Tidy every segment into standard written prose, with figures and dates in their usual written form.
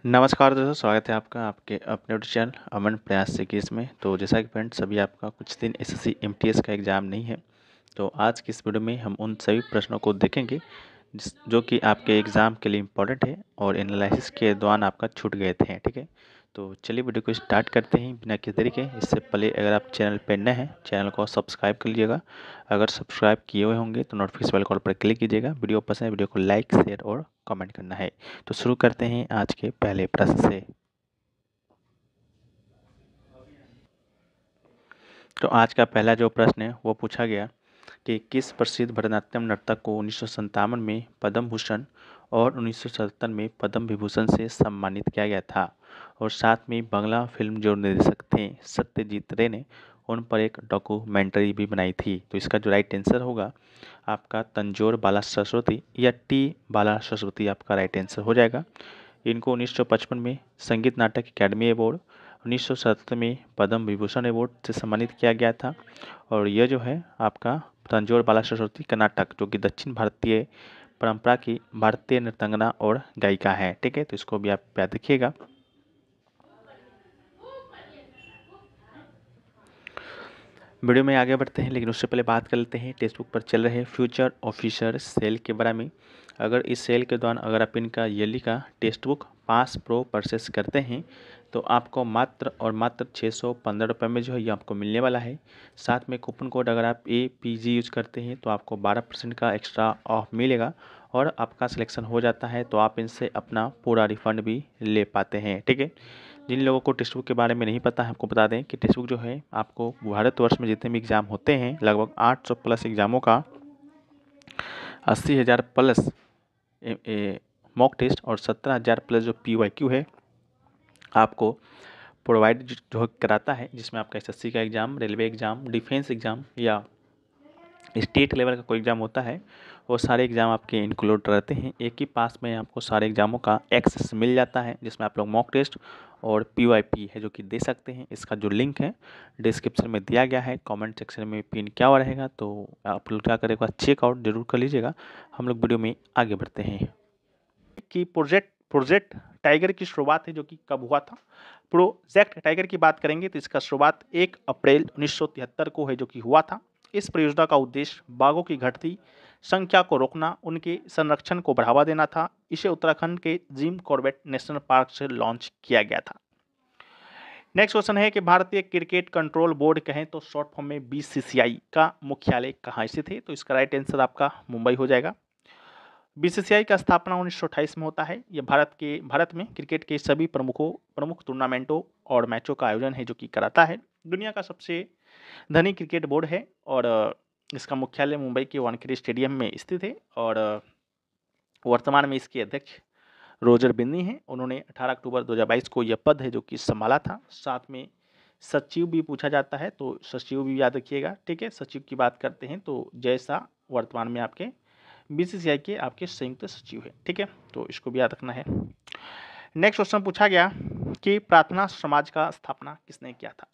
नमस्कार दोस्तों, स्वागत है आपका आपके अपने यूट्यूब चैनल अमन प्रयास से केस में। तो जैसा कि फ्रेंड्स अभी आपका कुछ दिन एसएससी एमटीएस का एग्ज़ाम नहीं है, तो आज की इस वीडियो में हम उन सभी प्रश्नों को देखेंगे जो कि आपके एग्ज़ाम के लिए इम्पोर्टेंट है और एनालिसिस के दौरान आपका छूट गए थे। ठीक है, तो चलिए वीडियो को स्टार्ट करते हैं बिना किसी देरी के। इससे पहले अगर आप चैनल पर नए हैं, चैनल को सब्सक्राइब कर लीजिएगा। अगर सब्सक्राइब किए हुए होंगे तो नोटिफिकेशन बेल कॉल पर क्लिक कीजिएगा। वीडियो पसंद है, वीडियो को लाइक शेयर और कमेंट करना है। तो शुरू करते हैं आज के पहले प्रश्न से। तो आज का पहला जो प्रश्न है वो पूछा गया कि किस प्रसिद्ध भरतनाट्यम नर्तक को 1957 में पद्म भूषण और 1977 में पद्म विभूषण से सम्मानित किया गया था। और साथ में बांग्ला फिल्म जो निर्देशक थे सत्यजीत रे ने उन पर एक डॉक्यूमेंट्री भी बनाई थी। तो इसका जो राइट आंसर होगा आपका तंजौर बाला सरस्वती या टी बाला सरस्वती आपका राइट आंसर हो जाएगा। इनको 1955 में संगीत नाटक अकेडमी अवार्ड, 1977 में पद्म विभूषण अवार्ड से सम्मानित किया गया था। और यह जो है आपका तंजौर बाला सरस्वती कर्नाटक जो कि दक्षिण भारतीय परंपरा की भारतीय नृत्यांगना और गायिका है। ठीक है, तो इसको भी आप याद रखिएगा। वीडियो में आगे बढ़ते हैं, लेकिन उससे पहले बात कर लेते हैं टेक्स्ट बुक पर चल रहे फ्यूचर ऑफिसर सेल के बारे में। अगर इस सेल के दौरान अगर आप इनका ईयरली का text book pass pro purchase करते हैं तो आपको मात्र और मात्र 615 रुपये में जो है ये आपको मिलने वाला है। साथ में कूपन कोड अगर आप APG यूज करते हैं तो आपको 12% का एक्स्ट्रा ऑफ मिलेगा और आपका सिलेक्शन हो जाता है तो आप इनसे अपना पूरा रिफंड भी ले पाते हैं। ठीक है, जिन लोगों को टेक्स्ट बुक के बारे में नहीं पता है आपको बता दें कि टेक्स्ट बुक जो है आपको भारतवर्ष में जितने भी एग्ज़ाम होते हैं लगभग 800 प्लस एग्ज़ामों का 80,000 प्लस मॉक टेस्ट और 17,000 प्लस जो PYQ है आपको प्रोवाइड जो कराता है, जिसमें आपका SSC का exam, railway exam, defence exam या स्टेट लेवल का कोई एग्ज़ाम होता है वो सारे एग्ज़ाम आपके इंक्लूड रहते हैं। एक ही पास में आपको सारे एग्ज़ामों का एक्सेस मिल जाता है, जिसमें आप लोग मॉक टेस्ट और PYP है जो कि दे सकते हैं। इसका जो लिंक है डिस्क्रिप्शन में दिया गया है, कमेंट सेक्शन में पिन किया हुआ रहेगा, तो आप लोग क्या करेगा चेकआउट जरूर कर लीजिएगा। हम लोग वीडियो में आगे बढ़ते हैं कि प्रोजेक्ट टाइगर की शुरुआत है जो कि कब हुआ था। प्रोजेक्ट टाइगर की बात करेंगे तो इसका शुरुआत 1 अप्रैल 1973 को है जो कि हुआ था। इस परियोजना का उद्देश्य बाघों की घटती संख्या को रोकना, उनके संरक्षण को बढ़ावा देना था। इसे उत्तराखंड के जिम कॉर्बेट नेशनल पार्क से लॉन्च किया गया था। नेक्स्ट क्वेश्चन है कि भारतीय क्रिकेट कंट्रोल बोर्ड कहें तो शॉर्ट फॉर्म में BCCI का मुख्यालय कहाँ स्थित है। तो इसका राइट आंसर आपका मुंबई हो जाएगा। BCCI का स्थापना 1928 में होता है। यह भारत में क्रिकेट के सभी प्रमुख टूर्नामेंटों और मैचों का आयोजन है जो कि कराता है। दुनिया का सबसे धनी क्रिकेट बोर्ड है और इसका मुख्यालय मुंबई के वानखेड़े स्टेडियम में स्थित है। और वर्तमान में इसके अध्यक्ष रोजर बिन्नी हैं। उन्होंने 18 अक्टूबर 2022 को यह पद है जो कि संभाला था। साथ में सचिव भी पूछा जाता है तो सचिव भी याद रखिएगा। ठीक है, सचिव की बात करते हैं तो जैसा वर्तमान में आपके BCCI के आपके संयुक्त सचिव है। ठीक है, तो इसको भी याद रखना है। नेक्स्ट क्वेश्चन पूछा गया कि प्रार्थना समाज का स्थापना किसने किया था।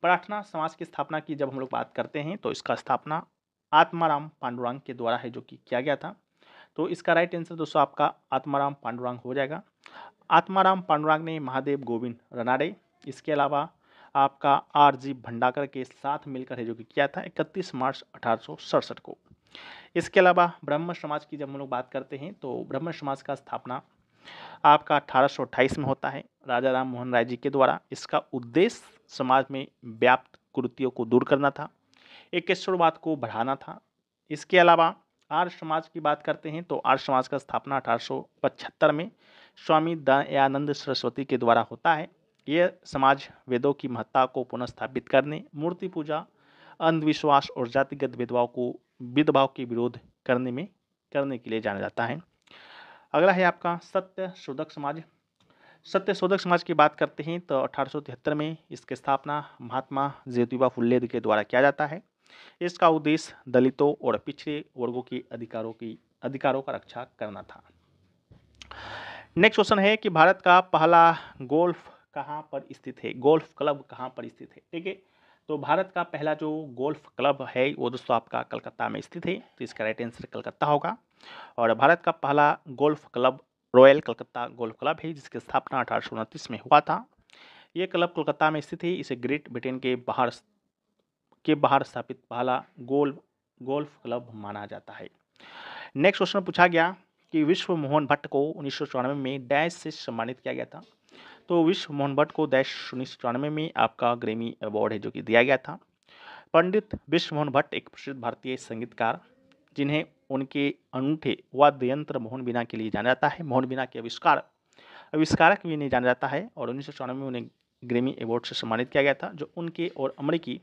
प्रार्थना समाज की स्थापना की जब हम लोग बात करते हैं तो इसका स्थापना आत्माराम पांडुरंग के द्वारा है जो कि किया गया था। तो इसका राइट आंसर दोस्तों आपका आत्माराम पांडुरंग हो जाएगा। आत्माराम पांडुरंग ने महादेव गोविंद रनाडे, इसके अलावा आपका RG भंडाकर के साथ मिलकर है जो कि किया था 31 मार्च 1867 को। इसके अलावा ब्रह्म समाज की जब हम लोग बात करते हैं तो ब्रह्म समाज का स्थापना आपका 1828 में होता है राजा राम मोहन राय जी के द्वारा। इसका उद्देश्य समाज में व्याप्त कुरीतियों को दूर करना था, एकेश्वरवाद को बढ़ाना था। इसके अलावा आर्य समाज की बात करते हैं तो आर्य समाज का स्थापना 1875 में स्वामी दयानंद सरस्वती के द्वारा होता है। यह समाज वेदों की महत्ता को पुनः स्थापित करने, मूर्ति पूजा, अंधविश्वास और जातिगत भेदभाव के विरोध करने के लिए जाना जाता है। अगला है आपका सत्य शोधक समाज। सत्य शोधक समाज की बात करते हैं तो 1873 में इसकी स्थापना महात्मा ज्योतिबा फुले के द्वारा किया जाता है। इसका उद्देश्य दलितों और पिछड़े वर्गों के अधिकारों का रक्षा करना था। नेक्स्ट क्वेश्चन है कि भारत का पहला गोल्फ कहाँ पर स्थित है, गोल्फ क्लब कहाँ पर स्थित है। ठीक है, तो भारत का पहला जो गोल्फ क्लब है वो दोस्तों आपका कलकत्ता में स्थित है। तो इसका राइट आंसर कलकत्ता होगा। और भारत का पहला golf club royal Calcutta golf club है, जिसकी स्थापना 1829 में हुआ था। ये क्लब कोलकाता में स्थित है। इसे ग्रेट ब्रिटेन के बाहर स्थापित पहला गोल्फ क्लब माना जाता है। नेक्स्ट क्वेश्चन पूछा गया कि विश्व मोहन भट्ट को 1994 में डैश से सम्मानित किया गया था। तो विश्व मोहन भट्ट को डैश 1994 में आपका ग्रैमी अवार्ड है जो कि दिया गया था। पंडित विश्व मोहन भट्ट एक प्रसिद्ध भारतीय संगीतकार, जिन्हें उनके अनूठे वाद्य यंत्र मोहन बीना के लिए जाना जाता है। मोहन बीना के आविष्कारक भी नहीं जाना जाता है, और 1994 में उन्हें ग्रैमी अवार्ड से सम्मानित किया गया था, जो उनके और अमेरिकी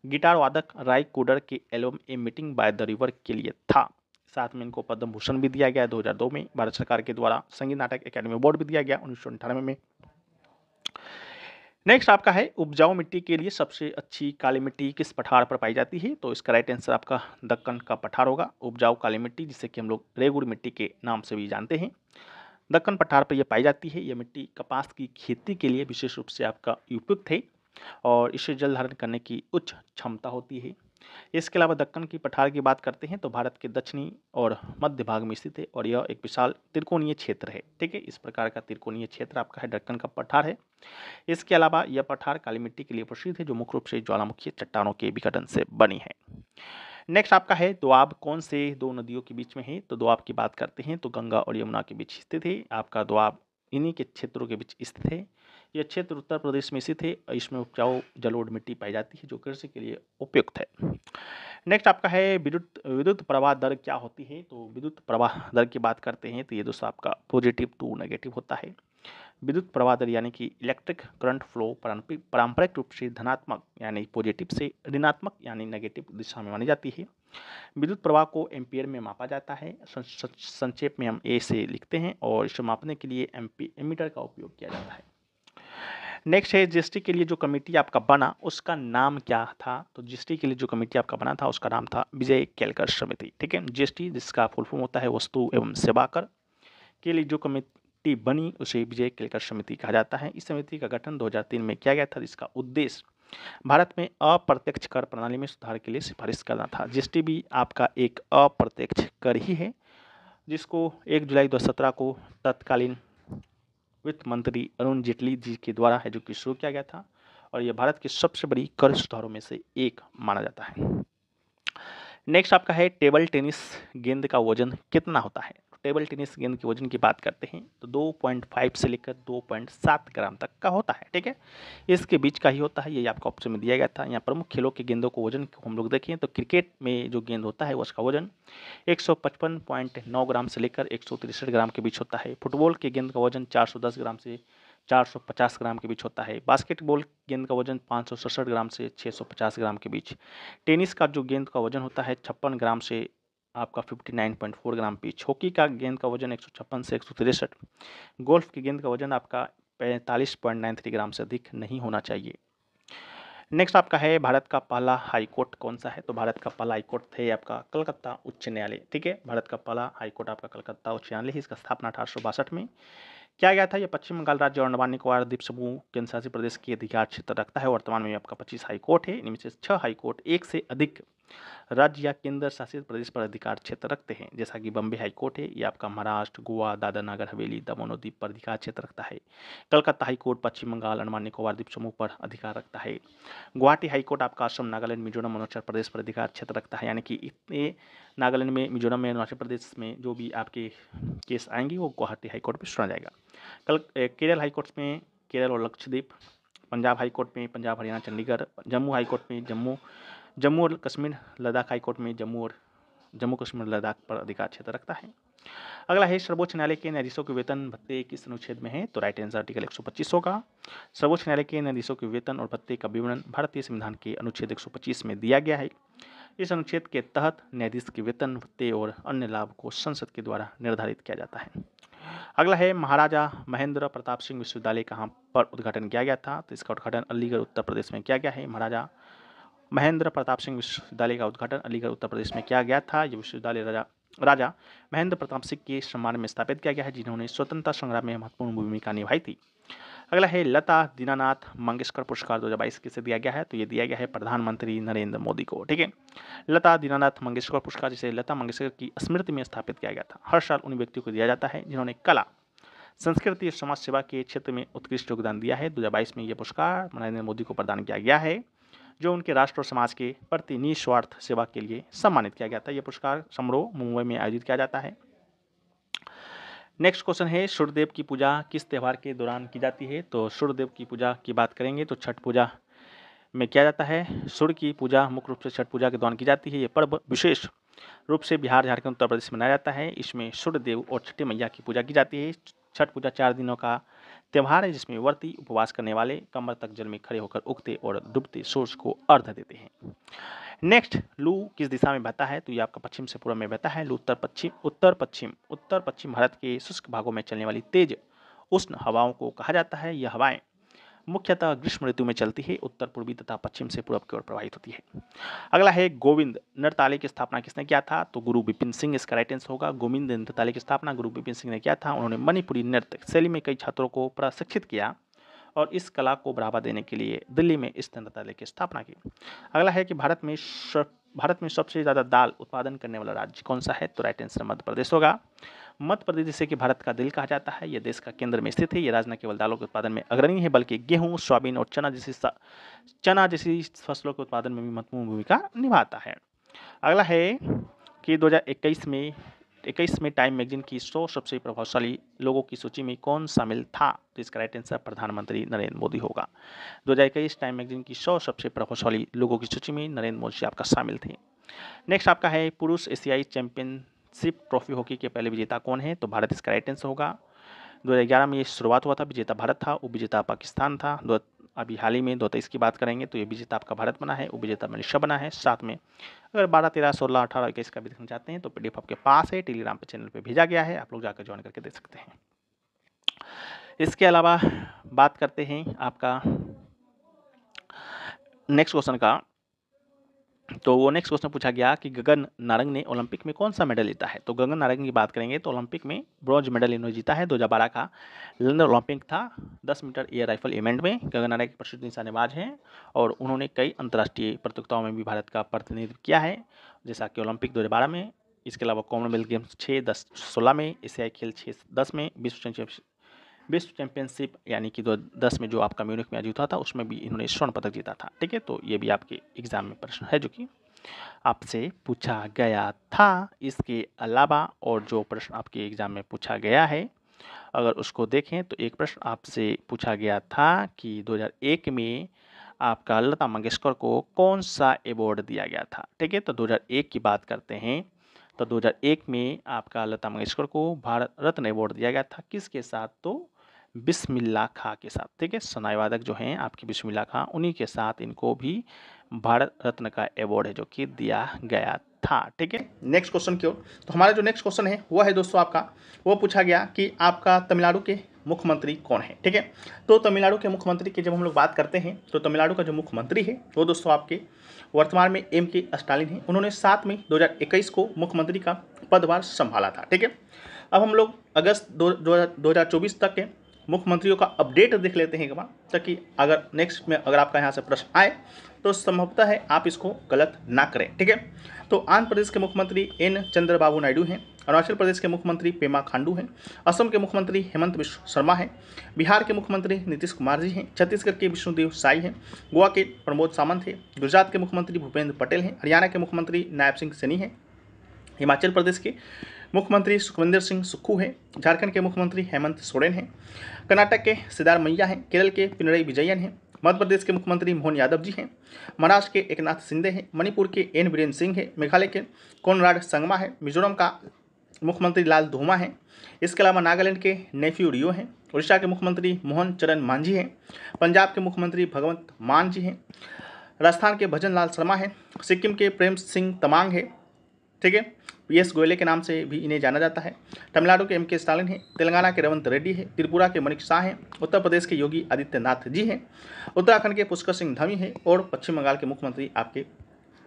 गिटार वादक राय कूडर के album a meeting by the river के लिए था। साथ में इनको पद्म भूषण भी दिया गया 2002 में। भारत सरकार के द्वारा संगीत नाटक अकादमी अवार्ड भी दिया गया 1998 में। नेक्स्ट आपका है उपजाऊ मिट्टी के लिए सबसे अच्छी काली मिट्टी किस पठार पर पाई जाती है। तो इसका राइट आंसर आपका दक्कन का पठार होगा। उपजाऊ काली मिट्टी, जिसे कि हम लोग रेगुड़ मिट्टी के नाम से भी जानते हैं, दक्कन पठार पर यह पाई जाती है। यह मिट्टी कपास की खेती के लिए विशेष रूप से आपका उपयुक्त है, और इसे जल धारण करने की उच्च क्षमता होती है। इसके अलावा दक्कन की पठार की बात करते हैं तो भारत के दक्षिणी और मध्य भाग में स्थित है, और यह एक विशाल त्रिकोणीय क्षेत्र है। ठीक है, इस प्रकार का त्रिकोणीय क्षेत्र आपका है दक्कन का पठार है। इसके अलावा यह पठार काली मिट्टी के लिए प्रसिद्ध है, जो मुख्य रूप से ज्वालामुखी चट्टानों के विघटन से बनी है। नेक्स्ट आपका है दोआब कौन से दो नदियों के बीच में है। तो दोआब की बात करते हैं तो गंगा और यमुना के बीच स्थित है। आपका दोआब इन्हीं के क्षेत्रों के बीच स्थित है। यह क्षेत्र उत्तर प्रदेश में स्थित है। इसमें उपजाऊ जलोढ़ मिट्टी पाई जाती है, जो कृषि के लिए उपयुक्त है। नेक्स्ट आपका है विद्युत प्रवाह दर क्या होती है। तो विद्युत प्रवाह दर की बात करते हैं तो ये दोस्तों आपका पॉजिटिव टू नेगेटिव होता है। विद्युत प्रवाह दर यानी कि इलेक्ट्रिक करंट फ्लो पारंपरिक रूप से धनात्मक यानी पॉजिटिव से ऋणात्मक यानी नेगेटिव दिशा में मानी जाती है। विद्युत प्रवाह को एम्पियर में मापा जाता है। संक्षेप में हम ए से लिखते हैं, और इसे मापने के लिए एमीटर का उपयोग किया जाता है। नेक्स्ट है जीएसटी के लिए जो कमेटी आपका बना उसका नाम क्या था। तो जीएसटी के लिए जो कमेटी आपका बना था उसका नाम था विजय केलकर समिति। ठीक है, जीएसटी जिसका फुल फॉर्म होता है वस्तु एवं सेवा कर के लिए जो कमेटी बनी उसे विजय केलकर समिति कहा जाता है। इस समिति का गठन 2003 में किया गया था, जिसका उद्देश्य भारत में अप्रत्यक्ष कर प्रणाली में सुधार के लिए सिफारिश करना था। जीएसटी भी आपका एक अप्रत्यक्ष कर ही है, जिसको 1 जुलाई 2017 को तत्कालीन वित्त मंत्री अरुण जेटली जी के द्वारा है जो कि शुरू किया गया था, और यह भारत की सबसे बड़ी कर सुधारों में से एक माना जाता है। नेक्स्ट आपका है टेबल टेनिस गेंद का वजन कितना होता है। टेबल टेनिस गेंद के वजन की बात करते हैं तो 2.5 से लेकर 2.7 ग्राम तक का होता है। ठीक है, इसके बीच का ही होता है, ये आपका ऑप्शन में दिया गया था। यहाँ प्रमुख खेलों के गेंदों को वजन हम लोग देखें तो क्रिकेट में जो गेंद होता है उसका वजन 155.9 ग्राम से लेकर 163 ग्राम के बीच होता है। फुटबॉल के गेंद का वजन 410 ग्राम से 450 ग्राम के बीच होता है। बास्केटबॉल गेंद का वजन 567 ग्राम से 650 ग्राम के बीच। टेनिस का जो गेंद का वजन होता है 56 ग्राम से आपका 59.4 ग्राम बीच। हॉकी का गेंद का वजन 156 से 163। गोल्फ की गेंद का वजन आपका 45.93 ग्राम से अधिक नहीं होना चाहिए। नेक्स्ट आपका है भारत का पहला हाई कोर्ट कौन सा है। तो भारत का पहला हाई कोर्ट है आपका कलकत्ता उच्च न्यायालय। ठीक है, भारत का पहला हाई कोर्ट आपका कलकत्ता उच्च न्यायालय है। इसका स्थापना 1862 में किया गया था। यह पश्चिम बंगाल राज्य और अंडमान निकोबार द्वीप समूह केंद्र शासित प्रदेश के अधिकार क्षेत्र रखता है। वर्तमान में आपका 25 हाई कोर्ट है। इनमें से 6 हाई कोर्ट एक से अधिक राज्य या केंद्र शासित प्रदेश पर अधिकार क्षेत्र रखते हैं, जैसा कि बम्बे हाई कोर्ट है, ये आपका महाराष्ट्र, गोवा, दादरा नगर हवेली, दमन और दीव पर अधिकार क्षेत्र रखता है। कलकत्ता हाई कोर्ट पश्चिम बंगाल, अंडमान निकोबार द्वीप समूह पर अधिकार रखता है। गुवाहाटी हाई कोर्ट आपका असम, नागालैंड, मिजोरम, अरुणाचल प्रदेश पर अधिकार क्षेत्र रखता है। यानी कि इतने नागालैंड में, मिजोरम में, अरुणाचल प्रदेश में जो भी आपके केस आएंगे वो गुवाहाटी हाई कोर्ट में सुना जाएगा। केरल हाई कोर्ट में केरल और लक्षद्वीप। पंजाब हाई कोर्ट में पंजाब, हरियाणा, चंडीगढ़। जम्मू हाई कोर्ट में जम्मू और कश्मीर। लद्दाख हाई कोर्ट में जम्मू कश्मीर लद्दाख पर अधिकार क्षेत्र रखता है। अगला है सर्वोच्च न्यायालय के न्यायाधीशों के वेतन भत्ते किस अनुच्छेद में है। तो राइट आंसर आर्टिकल 125 होगा। सर्वोच्च न्यायालय के न्यायाधीशों के वेतन और भत्ते का विवरण भारतीय संविधान के अनुच्छेद 125 में दिया गया है। इस अनुच्छेद के तहत न्यायाधीश के वेतन भत्ते और अन्य लाभ को संसद के द्वारा निर्धारित किया जाता है। अगला है महाराजा महेंद्र प्रताप सिंह विश्वविद्यालय कहाँ पर उद्घाटन किया गया था। तो इसका उद्घाटन अलीगढ़ उत्तर प्रदेश में किया गया है। महाराजा महेंद्र प्रताप सिंह विश्वविद्यालय का उद्घाटन अलीगढ़ उत्तर प्रदेश में किया गया था। यह विश्वविद्यालय राजा महेंद्र प्रताप सिंह के सम्मान में स्थापित किया गया है, जिन्होंने स्वतंत्रता संग्राम में महत्वपूर्ण भूमिका निभाई थी। अगला है लता दीनानाथ मंगेशकर पुरस्कार 2022 किसे दिया गया है। तो ये दिया गया है प्रधानमंत्री नरेंद्र मोदी को। ठीक है, लता दीनानाथ मंगेशकर पुरस्कार जिसे लता मंगेशकर की स्मृति में स्थापित किया गया था, हर साल उन व्यक्तियों को दिया जाता है जिन्होंने कला, संस्कृति और समाज सेवा के क्षेत्र में उत्कृष्ट योगदान दिया है। 2022 में यह पुरस्कार नरेंद्र मोदी को प्रदान किया गया है, जो उनके राष्ट्र और समाज के प्रति निस्वार्थ सेवा के लिए सम्मानित किया गया था। यह पुरस्कार समारोह मुंबई में आयोजित किया जाता है। नेक्स्ट क्वेश्चन है, सूर्यदेव की पूजा किस त्यौहार के दौरान की जाती है? तो सूर्यदेव की पूजा की बात करेंगे तो छठ पूजा में किया जाता है। सूर्य की पूजा मुख्य रूप से छठ पूजा के दौरान की जाती है। यह पर्व विशेष रूप से बिहार, झारखंड, उत्तर प्रदेश में मनाया जाता है। इसमें सूर्यदेव और छठी मैया की पूजा की जाती है। छठ पूजा 4 दिनों का त्यौहार है, जिसमें व्रती उपवास करने वाले कमर तक जल में खड़े होकर उगते और डूबते सूर्य को अर्घ्य देते हैं। नेक्स्ट, लू किस दिशा में बहता है? तो ये आपका पश्चिम से पूर्व में बहता है। लू उत्तर पश्चिम भारत के शुष्क भागों में चलने वाली तेज उष्ण हवाओं को कहा जाता है। यह हवाएं मुख्यतः ग्रीष्म ऋतु में चलती है, उत्तर पूर्वी तथा पश्चिम से पूर्व की ओर प्रवाहित होती है। अगला है, गोविंद नृत्यालय की स्थापना किसने किया था? तो गुरु बिपिन सिंह इसका राइट आंसर होगा। गोविंद नृत्यालय की स्थापना गुरु बिपिन सिंह ने किया था। उन्होंने मणिपुरी नृत्य शैली में कई छात्रों को प्रशिक्षित किया और इस कला को बढ़ावा देने के लिए दिल्ली में इस नृत्यालय की स्थापना की। अगला है कि भारत में सबसे ज़्यादा दाल उत्पादन करने वाला राज्य कौन सा है? तो राइट आंसर मध्य प्रदेश होगा। मध्य प्रदेश, जिसे कि भारत का दिल कहा जाता है, यह देश का केंद्र में स्थित है। यह राज्य न केवल दालों के उत्पादन में अग्रणी है, बल्कि गेहूं, सोयाबीन और चना जैसी फसलों के उत्पादन में भी महत्वपूर्ण भूमिका निभाता है। अगला है कि 2021 में टाइम मैगजीन की 100 सबसे प्रभावशाली लोगों की सूची में कौन शामिल था? तो इसका राइट आंसर प्रधानमंत्री नरेंद्र मोदी होगा। 2021 टाइम मैगजीन की 100 सबसे प्रभावशाली लोगों की सूची में नरेंद्र मोदी आपका शामिल थे। नेक्स्ट आपका है, पुरुष एशियाई चैंपियनशिप ट्रॉफी हॉकी के पहले विजेता कौन है? तो भारत इसका राइट आंसर होगा। 2011 में ये शुरुआत हुआ था, विजेता भारत था, उपविजेता पाकिस्तान था। अभी हाल ही में 2023 की बात करेंगे तो ये विजेता आपका भारत बना है, उपविजेता मलेशिया बना है। साथ में अगर 12, 13, 16, 18, 21 का भी देखना चाहते हैं तो PDF आपके पास है, टेलीग्राम पे चैनल पे भेजा गया है, आप लोग जाकर ज्वाइन करके देख सकते हैं। इसके अलावा बात करते हैं आपका नेक्स्ट क्वेश्चन का। तो वो नेक्स्ट क्वेश्चन पूछा गया कि गगन नारंग ने ओलंपिक में कौन सा मेडल जीता है? तो गगन नारंग की बात करेंगे तो ओलंपिक में ब्रॉन्ज मेडल इन्होंने जीता है। 2012 का लंदन ओलंपिक था, 10 मीटर एयर राइफल इवेंट में। गगन नारंग प्रसिद्ध निशानेबाज हैं और उन्होंने कई अंतर्राष्ट्रीय प्रतियोगिताओं में भी भारत का प्रतिनिधित्व किया है, जैसा कि ओलंपिक 2012 में। इसके अलावा कॉमनवेल्थ गेम्स 6, 10, 16 में, एशियाई खेल 6, 10 में, विश्व चैंपियनशिप यानी कि 2010 में जो आपका म्यूनिख में आयोजित हुआ था उसमें भी इन्होंने स्वर्ण पदक जीता था। ठीक है, तो ये भी आपके एग्जाम में प्रश्न है जो कि आपसे पूछा गया था। इसके अलावा और जो प्रश्न आपके एग्जाम में पूछा गया है अगर उसको देखें तो एक प्रश्न आपसे पूछा गया था कि 2001 में आपका लता मंगेशकर को कौन सा अवार्ड दिया गया था। ठीक है, तो 2001 की बात करते हैं तो 2001 में आपका लता मंगेशकर को भारत रत्न अवार्ड दिया गया था। किसके साथ? तो बिस्मिल्लाह खां के साथ। ठीक है, सनाई वादक जो हैं आपकी बिस्मिल्लाह खां, उन्हीं के साथ इनको भी भारत रत्न का अवार्ड है जो कि दिया गया था। ठीक है, नेक्स्ट क्वेश्चन की ओर। तो हमारा जो नेक्स्ट क्वेश्चन है वो है दोस्तों आपका, वो पूछा गया कि आपका तमिलनाडु के मुख्यमंत्री कौन है। ठीक है, तो तमिलनाडु के मुख्यमंत्री की जब हम लोग बात करते हैं तो तमिलनाडु का जो मुख्यमंत्री है वो दोस्तों आपके वर्तमान में M.K. स्टालिन है। उन्होंने 7 मई 2021 को मुख्यमंत्री का पदभार संभाला था। ठीक है, अब हम लोग अगस्त 2024 तक के मुख्यमंत्रियों का अपडेट देख लेते हैं एक बार, ताकि अगर नेक्स्ट में अगर आपका यहाँ से प्रश्न आए तो संभवतः है आप इसको गलत ना करें। ठीक है, तो आंध्र प्रदेश के मुख्यमंत्री N. चंद्रबाबू नायडू हैं, अरुणाचल प्रदेश के मुख्यमंत्री पेमा खांडू हैं, असम के मुख्यमंत्री हेमंत बिश्व शर्मा हैं, बिहार के मुख्यमंत्री नीतीश कुमार जी हैं, छत्तीसगढ़ के विष्णुदेव साई हैं, गोवा के प्रमोद सावंत हैं, गुजरात के मुख्यमंत्री भूपेंद्र पटेल हैं, हरियाणा के मुख्यमंत्री नायब सिंह सैनी हैं, हिमाचल प्रदेश के मुख्यमंत्री सुखविंदर सिंह सुक्खू हैं, झारखंड के मुख्यमंत्री हेमंत सोरेन हैं, कर्नाटक के सिद्धारमैया हैं, केरल के पिनरई विजयन हैं, मध्य प्रदेश के मुख्यमंत्री मोहन यादव जी हैं, महाराष्ट्र के एकनाथ शिंदे हैं, मणिपुर के N. बीरेन सिंह हैं, मेघालय के कोनराड संगमा है, मिजोरम का मुख्यमंत्री लाल धोमा हैं, इसके अलावा नागालैंड के नेफ्यू रियो हैं, उड़ीसा के मुख्यमंत्री मोहन चरण मांझी हैं, पंजाब के मुख्यमंत्री भगवंत मान जी हैं, राजस्थान के भजन लाल शर्मा हैं, सिक्किम के प्रेम सिंह तमांग है। ठीक है, PS गोयले के नाम से भी इन्हें जाना जाता है, तमिलनाडु के M.K. स्टालिन है, तेलंगाना के रेवंत रेड्डी है, त्रिपुरा के मणिक शाह हैं, उत्तर प्रदेश के योगी आदित्यनाथ जी हैं, उत्तराखंड के पुष्कर सिंह धामी हैं और पश्चिम बंगाल के मुख्यमंत्री आपके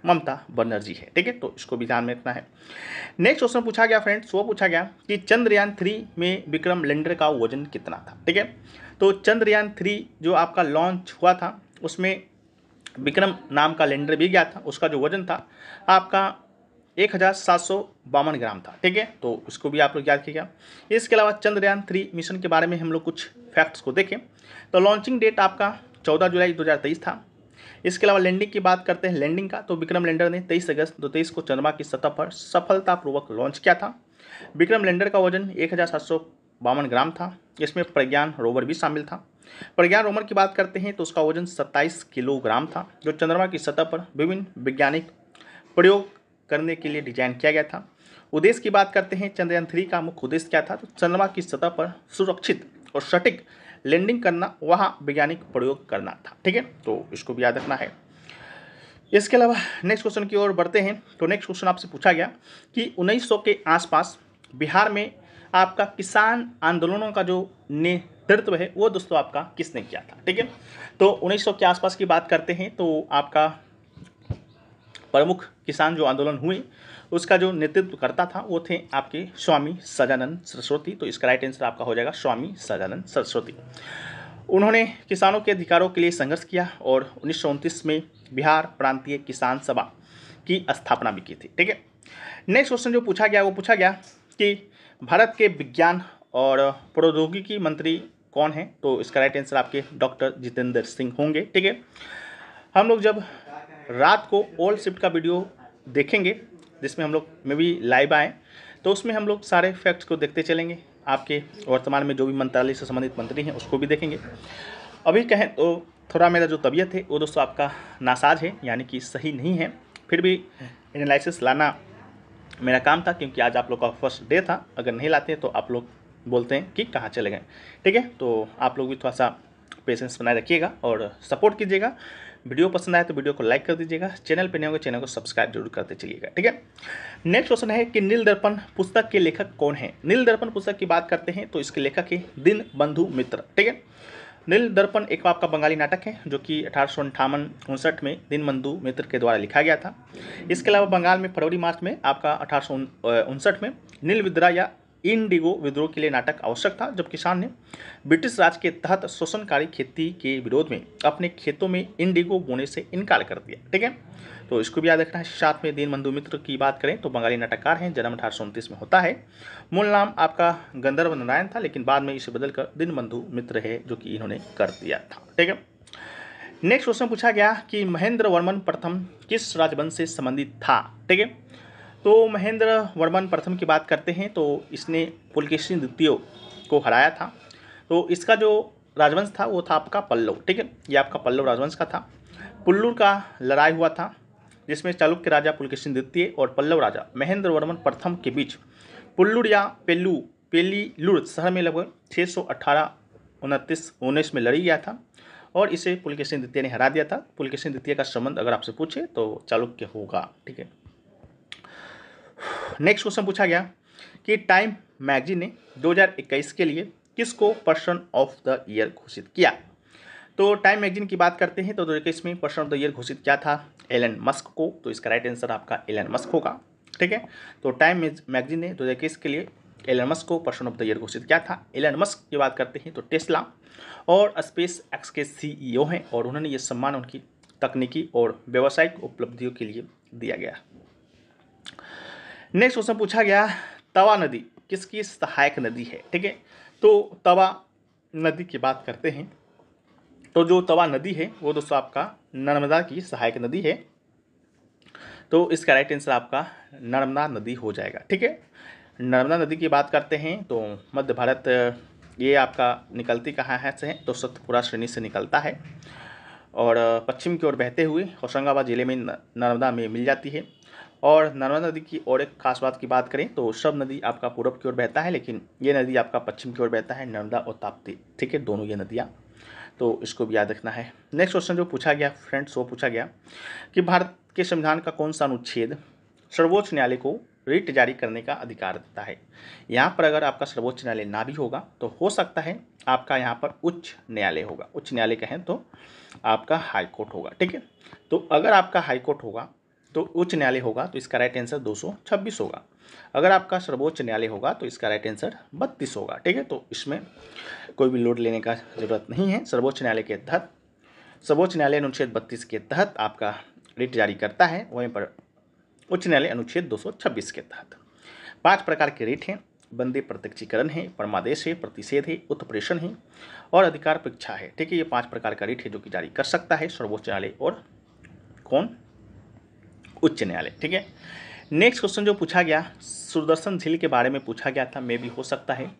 ममता बनर्जी है। ठीक है, तो इसको भी ध्यान में रखना है। नेक्स्ट क्वेश्चन पूछा गया फ्रेंड्स, वो पूछा गया कि चंद्रयान 3 में विक्रम लैंडर का वजन कितना था। ठीक है, तो चंद्रयान 3 जो आपका लॉन्च हुआ था उसमें विक्रम नाम का लैंडर भी गया था, उसका जो वजन था आपका 1752 ग्राम था। ठीक है, तो इसको भी आप लोग याद कीजिएगा। इसके अलावा चंद्रयान 3 मिशन के बारे में हम लोग कुछ फैक्ट्स को देखें तो लॉन्चिंग डेट आपका 14 जुलाई 2023 था। इसके अलावा लैंडिंग की बात करते हैं लैंडिंग का, तो विक्रम लैंडर ने 23 अगस्त 2023 को चंद्रमा की सतह पर सफलतापूर्वक लॉन्च किया था। विक्रम लैंडर का वजन 1752 ग्राम था। इसमें प्रज्ञान रोवर भी शामिल था। प्रज्ञान रोवर की बात करते हैं तो उसका वजन 27 किलोग्राम था, जो चंद्रमा की सतह पर विभिन्न वैज्ञानिक प्रयोग करने के लिए डिजाइन किया गया था। उद्देश्य की बात करते हैं चंद्रयान 3 का मुख्य उद्देश्य क्या था, तो चंद्रमा की सतह पर सुरक्षित और सटीक लैंडिंग करना, वहाँ वैज्ञानिक प्रयोग करना था। ठीक है, तो इसको भी याद रखना है। इसके अलावा नेक्स्ट क्वेश्चन की ओर बढ़ते हैं। तो नेक्स्ट क्वेश्चन आपसे पूछा गया कि 1900 के आसपास बिहार में आपका किसान आंदोलनों का जो नेतृत्व है वो दोस्तों आपका किसने किया था। ठीक है, तो 1900 के आसपास की बात करते हैं तो आपका प्रमुख किसान जो आंदोलन हुए उसका जो नेतृत्व करता था वो थे आपके स्वामी सदानंद सरस्वती। तो इसका राइट आंसर आपका हो जाएगा स्वामी सदानंद सरस्वती। उन्होंने किसानों के अधिकारों के लिए संघर्ष किया और 1929 में बिहार प्रांतीय किसान सभा की स्थापना भी की थी। ठीक है, नेक्स्ट क्वेश्चन जो पूछा गया वो पूछा गया कि भारत के विज्ञान और प्रौद्योगिकी मंत्री कौन है। तो इसका राइट आंसर आपके डॉक्टर जितेंद्र सिंह होंगे। ठीक है, हम लोग जब रात को ओल्ड शिफ्ट का वीडियो देखेंगे जिसमें हम लोग में भी लाइव आए तो उसमें हम लोग सारे फैक्ट्स को देखते चलेंगे। आपके वर्तमान में जो भी मंत्रालय से संबंधित मंत्री हैं उसको भी देखेंगे। अभी कहें तो थोड़ा मेरा जो तबीयत है वो दोस्तों आपका नासाज है, यानी कि सही नहीं है, फिर भी एनालिसिस लाना मेरा काम था क्योंकि आज आप लोग का फर्स्ट डे था। अगर नहीं लाते तो आप लोग बोलते हैं कि कहाँ चले गए। ठीक है, तो आप लोग भी थोड़ा सा पेशेंस बनाए रखिएगा और सपोर्ट कीजिएगा। वीडियो पसंद आए तो वीडियो को लाइक कर दीजिएगा, चैनल पे नए होंगे चैनल को सब्सक्राइब जरूर करते चलिएगा। ठीक है, नेक्स्ट क्वेश्चन है कि नील दर्पण पुस्तक के लेखक कौन है। नील दर्पण पुस्तक की बात करते हैं तो इसके लेखक है दीनबंधु मित्र। ठीक है, नील दर्पण एक आपका बंगाली नाटक है जो कि 1858-59 में दीनबंधु मित्र के द्वारा लिखा गया था। इसके अलावा बंगाल में फरवरी मार्च में आपका 1859 में नील विद्रोह या इंडिगो विद्रोह के लिए नाटक आवश्यक था, जब किसान ने ब्रिटिश राज के तहत शोषणकारी खेती के विरोध में अपने खेतों में इंडिगो बोने से इनकार कर दिया। ठीक है, तो इसको भी याद रखना है। साथ में दीनबंधु मित्र की बात करें तो बंगाली नाटककार हैं, जन्म 1829 में होता है। मूल नाम आपका गंधर्व नारायण था लेकिन बाद में इसे बदलकर दीनबंधु मित्र है जो कि इन्होंने कर दिया था। ठीक है, नेक्स्ट क्वेश्चन पूछा गया कि महेंद्र वर्मन प्रथम किस राजवंश से संबंधित था। ठीक है, तो महेंद्र वर्मन प्रथम की बात करते हैं तो इसने पुलकेशिन द्वितीय को हराया था। तो इसका जो राजवंश था वो था आपका पल्लव। ठीक है, ये आपका पल्लव राजवंश का था। पुल्लूर का लड़ाई हुआ था जिसमें चालुक्य राजा पुलकेशिन द्वितीय और पल्लव राजा महेंद्र वर्मन प्रथम के बीच पुल्लूर या पेलीलूर शहर में लगभग 618-29 में लड़ी गया था और इसे पुलकेशिन द्वितीय ने हरा दिया था। पुलकेशिन द्वितीय का संबंध अगर आपसे पूछे तो चालुक्य होगा। ठीक है, नेक्स्ट क्वेश्चन पूछा गया कि टाइम मैगजीन ने 2021 के लिए किसको पर्सन ऑफ द ईयर घोषित किया। तो टाइम मैगजीन की बात करते हैं तो 2021 में पर्सन ऑफ द ईयर घोषित किया था एलन मस्क को। तो इसका राइट आंसर आपका एलन मस्क होगा। ठीक है, तो टाइम मैगजीन ने 2021 के लिए एलन मस्क को पर्सन ऑफ द ईयर घोषित किया था। एलन मस्क की बात करते हैं तो टेस्ला और स्पेस एक्स के CEO हैं और उन्होंने ये सम्मान उनकी तकनीकी और व्यावसायिक उपलब्धियों के लिए दिया गया। नेक्स्ट क्वेश्चन पूछा गया तवा नदी किसकी सहायक नदी है। ठीक है, तो तवा नदी की बात करते हैं तो जो तवा नदी है वो दोस्तों आपका नर्मदा की सहायक नदी है। तो इसका राइट आंसर आपका नर्मदा नदी हो जाएगा। ठीक है, नर्मदा नदी की बात करते हैं तो मध्य भारत ये आपका निकलती कहाँ है से है तो सतपुरा श्रेणी से निकलता है और पश्चिम की ओर बहते हुए होशंगाबाद जिले में नर्मदा में मिल जाती है। और नर्मदा नदी की और एक खास बात की बात करें तो शब नदी आपका पूर्व की ओर बहता है लेकिन ये नदी आपका पश्चिम की ओर बहता है, नर्मदा और ताप्ती। ठीक है, दोनों ये नदियाँ, तो इसको भी याद रखना है। नेक्स्ट क्वेश्चन जो पूछा गया फ्रेंड्स वो पूछा गया कि भारत के संविधान का कौन सा अनुच्छेद सर्वोच्च न्यायालय को रिट जारी करने का अधिकार देता है। यहाँ पर अगर आपका सर्वोच्च न्यायालय ना भी होगा तो हो सकता है आपका यहाँ पर उच्च न्यायालय होगा। उच्च न्यायालय कहें तो आपका हाई कोर्ट होगा। ठीक है, तो अगर आपका हाई कोर्ट होगा तो उच्च न्यायालय होगा तो इसका राइट आंसर 226 होगा। अगर आपका सर्वोच्च न्यायालय होगा तो इसका राइट आंसर 32 होगा। ठीक है, तो इसमें कोई भी लोड लेने का जरूरत नहीं है। सर्वोच्च न्यायालय के तहत अनुच्छेद 32 के तहत आपका रिट जारी करता है, वहीं पर उच्च न्यायालय अनुच्छेद 226 के तहत। 5 प्रकार के रेट हैं। बंदे प्रत्यक्षीकरण है, परमादेश है, प्रतिषेध है, उत्प्रेषण है और अधिकार परीक्षा है। ठीक है, ये 5 प्रकार का रेट है जो कि जारी कर सकता है सर्वोच्च न्यायालय और कौन, उच्च न्यायालय। ठीक है, नेक्स्ट क्वेश्चन जो पूछा गया सुदर्शन झील के बारे में पूछा गया था। मे भी हो सकता है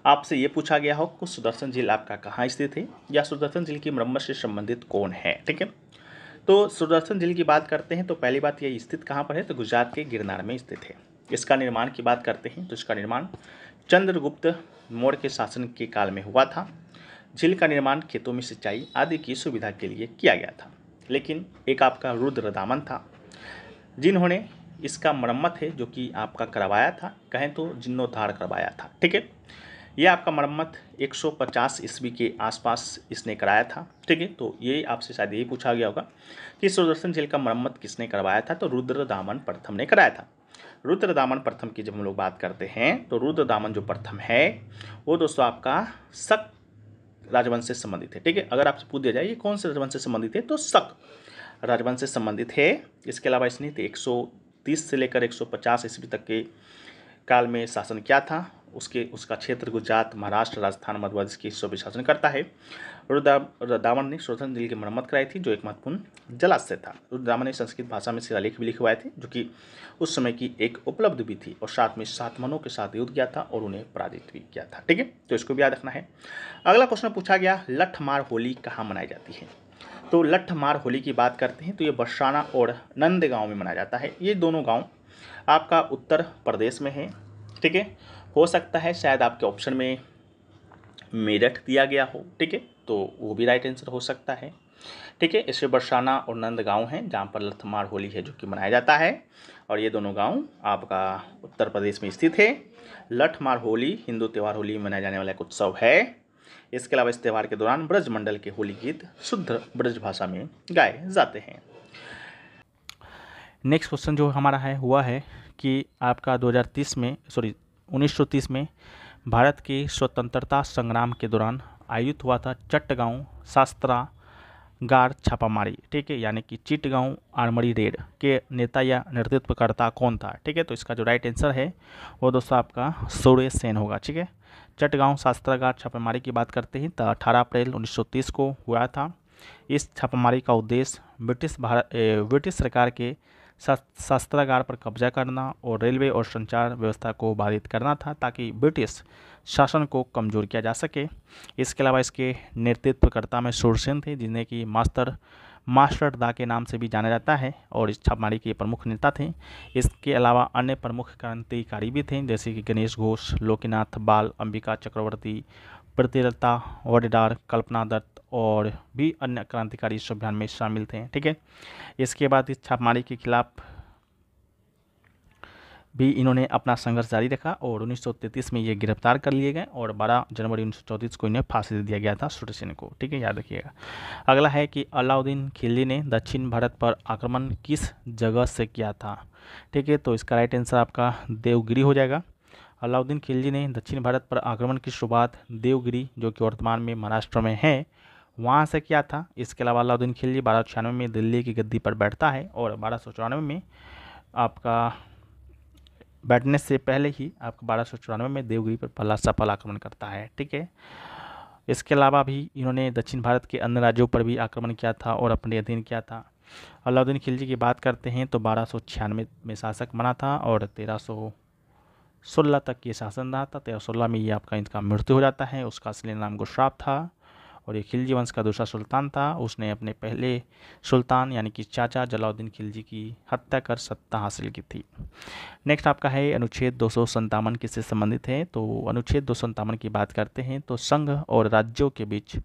आपसे ये पूछा गया हो कि सुदर्शन झील आपका कहाँ स्थित है या सुदर्शन झील की मरम्मत से संबंधित कौन है। ठीक है, तो सुदर्शन झील की बात करते हैं तो पहली बात ये स्थित कहाँ पर है, तो गुजरात के गिरनार में स्थित है। इसका निर्माण की बात करते हैं तो इसका निर्माण चंद्रगुप्त मौर्य के शासन के काल में हुआ था। झील का निर्माण खेतों में सिंचाई आदि की सुविधा के लिए किया गया था। लेकिन एक आपका रुद्रदामन था जिन्होंने इसका मरम्मत है जो कि आपका करवाया था, कहें तो जीर्णोद्धार करवाया था। ठीक है, यह आपका मरम्मत 150 ईस्वी के आसपास इसने कराया था। ठीक है, तो ये आपसे शायद यही पूछा गया होगा कि सुदर्शन झील का मरम्मत किसने करवाया था, तो रुद्रदामन प्रथम ने कराया था। रुद्रदामन प्रथम की जब हम लोग बात करते हैं तो रुद्रदामन जो प्रथम है वो दोस्तों आपका शक राजवंश से संबंधित है। ठीक है, अगर आपसे पूछ दिया जाए ये कौन से राजवंश से संबंधित है तो शक राजवंश से संबंधित है। इसके अलावा इसने 130 से लेकर 150 ईस्वी तक के काल में शासन किया था। उसका क्षेत्र गुजरात, महाराष्ट्र, राजस्थान, मध्य प्रदेश के हिस्सों पर शासन करता है। रुद्रदामन ने सुदर्शन झील की मरम्मत कराई थी जो एक महत्वपूर्ण जलाशय था। रुद्रदामन ने संस्कृत भाषा में शिलालेख भी लिखवाए थे जो कि उस समय की एक उपलब्धि भी थी और साथ में सातवाहनों के साथ युद्ध किया था और उन्हें पराजित भी किया था। ठीक है, तो इसको भी याद रखना है। अगला क्वेश्चन पूछा गया लठमार होली कहाँ मनाई जाती है, तो लठमार होली की बात करते हैं तो ये बरसाना और नंदगांव में मनाया जाता है। ये दोनों गांव आपका उत्तर प्रदेश में है। ठीक है, हो सकता है शायद आपके ऑप्शन में मेरठ दिया गया हो। ठीक है, तो वो भी राइट आंसर हो सकता है। ठीक है, इससे बरसाना और नंदगांव हैं जहाँ पर लठमार होली है जो कि मनाया जाता है और ये दोनों गांव आपका उत्तर प्रदेश में स्थित है। लठमार होली हिंदू त्यौहार होली में मनाया जाने वाला एक उत्सव है। इसके अलावा इस त्यौहार के दौरान ब्रज मंडल के होली गीत शुद्ध ब्रज भाषा में गाए जाते हैं। नेक्स्ट क्वेश्चन जो हमारा है हुआ है कि आपका 1930 में भारत के स्वतंत्रता संग्राम के दौरान आयोजित हुआ था चट्टगांव शस्त्रागार छापामारी। ठीक है, यानी कि चिटगांव आर्मरी रेड के नेता या नेतृत्वकर्ता कौन था। ठीक है, तो इसका जो राइट आंसर है वो दोस्तों आपका सूर्य सेन होगा। ठीक है, चट्टगांव शस्त्रागार छापामारी की बात करते हैं तो 18 अप्रैल 1930 को हुआ था। इस छापामारी का उद्देश्य ब्रिटिश सरकार के शस्त्रागार पर कब्जा करना और रेलवे और संचार व्यवस्था को बाधित करना था ताकि ब्रिटिश शासन को कमजोर किया जा सके। इसके अलावा इसके नेतृत्वकर्ता में सूरसेन थे जिन्हें कि मास्टर दा के नाम से भी जाना जाता है और इस छापामारी के प्रमुख नेता थे। इसके अलावा अन्य प्रमुख क्रांतिकारी भी थे जैसे कि गणेश घोष, लोकीनाथ बाल, अंबिका चक्रवर्ती, प्रतिरता वडेडार, कल्पना दत्त और भी अन्य क्रांतिकारी इस अभियान में शामिल थे। ठीक है, इसके बाद इस छापामारी के खिलाफ भी इन्होंने अपना संघर्ष जारी रखा और 1933 में ये गिरफ्तार कर लिए गए और 12 जनवरी 1934 को इन्हें फांसी दे दिया गया था सूरसेन को। ठीक है, याद रखिएगा। अगला है कि अलाउद्दीन खिलजी ने दक्षिण भारत पर आक्रमण किस जगह से किया था। ठीक है, तो इसका राइट आंसर आपका देवगिरी हो जाएगा। अलाउद्दीन खिलजी ने दक्षिण भारत पर आक्रमण की शुरुआत देवगिरी जो कि वर्तमान में महाराष्ट्र में है वहाँ से किया था। इसके अलावा अलाउद्दीन खिलजी 1296 में दिल्ली की गद्दी पर बैठता है और 1294 में आपका बैठने से पहले ही आपका 1294 में देवगिरी पर पहला सफल आक्रमण करता है। ठीक है, इसके अलावा भी इन्होंने दक्षिण भारत के अन्य राज्यों पर भी आक्रमण किया था और अपने अधीन किया था। अलाउद्दीन खिलजी की बात करते हैं तो 1296 में शासक बना था और 1316 तक ये शासन रहा था। 1316 में ये आपका इनका मृत्यु हो जाता है। उसका असली नाम गुशराब था और ये खिलजी वंश का दूसरा सुल्तान था। उसने अपने पहले सुल्तान यानी कि चाचा जलालुद्दीन खिलजी की हत्या कर सत्ता हासिल की थी। नेक्स्ट आपका है अनुच्छेद 257 किससे संबंधित है, तो अनुच्छेद 257 की बात करते हैं तो संघ और राज्यों के बीच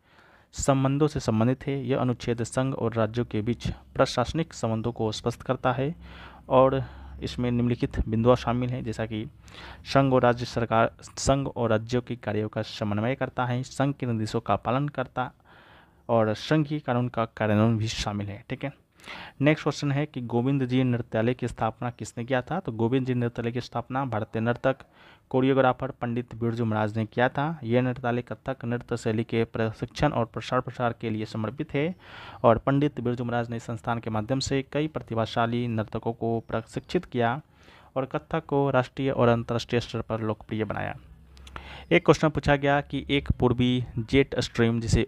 संबंधों से संबंधित है। यह अनुच्छेद संघ और राज्यों के बीच प्रशासनिक संबंधों को स्पष्ट करता है और इसमें निम्नलिखित बिंदुआ शामिल हैं जैसा कि संघ और राज्यों की कार्यों का समन्वय करता है, संघ के निर्देशों का पालन करता और संघीय कानून का कार्यान्वयन भी शामिल है। ठीक है, नेक्स्ट क्वेश्चन है कि गोविंद जी नृत्यालय की स्थापना किसने किया था, तो गोविंद जी नृत्यालय की स्थापना भारतीय नर्तक कोरियोग्राफर पंडित बिरजू महाराज ने किया था। यह नृत्यालय कथक नृत्य शैली के प्रशिक्षण और प्रसार के लिए समर्पित है और पंडित बिरजू महाराज ने संस्थान के माध्यम से कई प्रतिभाशाली नर्तकों को प्रशिक्षित किया और कथक को राष्ट्रीय और अंतर्राष्ट्रीय स्तर पर लोकप्रिय बनाया। एक क्वेश्चन पूछा गया कि एक पूर्वी जेट स्ट्रीम जिसे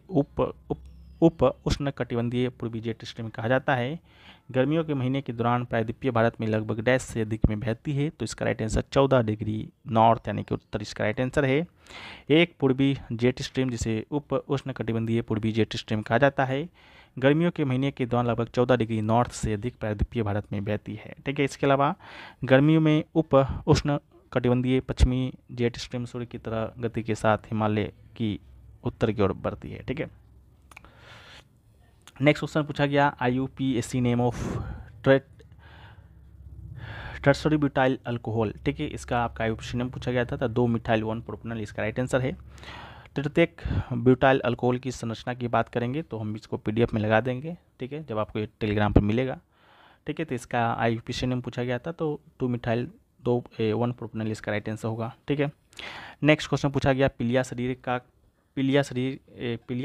उप उष्णकटिबंधीय पूर्वी जेट स्ट्रीम कहा जाता है, गर्मियों के महीने के दौरान प्रायद्वीपीय भारत में लगभग डैश से अधिक में बहती है। तो इसका राइट आंसर 14 डिग्री नॉर्थ यानी कि उत्तर इसका राइट आंसर है। एक पूर्वी जेट स्ट्रीम जिसे उप उष्णकटिबंधीय पूर्वी जेट स्ट्रीम कहा जाता है, गर्मियों के महीने के दौरान लगभग 14 डिग्री नॉर्थ से अधिक प्रायद्वीपीय भारत में बहती है। ठीक है, इसके अलावा गर्मियों में उप उष्ण कटिबंधीय पश्चिमी जेट स्ट्रीम सूर्य की तरह गति के साथ हिमालय की उत्तर की ओर बढ़ती है। ठीक है, नेक्स्ट क्वेश्चन पूछा गया IUPAC नेम ऑफ टर्सरीब्यूटाइल अल्कोहल। ठीक है, इसका आपका IUPAC नेम पूछा गया था 2-मिथाइल-1 प्रोपेनॉल इसका राइट आंसर है। तृतीयक ब्यूटाइल अल्कोहल की संरचना की बात करेंगे तो हम इसको PDF में लगा देंगे। ठीक है, जब आपको ये टेलीग्राम पर मिलेगा। ठीक है, तो इसका IUPAC नेम पूछा गया था तो 2-मिथाइल-1 प्रोपेनॉल इसका राइट आंसर होगा। ठीक है, नेक्स्ट क्वेश्चन पूछा गया पीलिया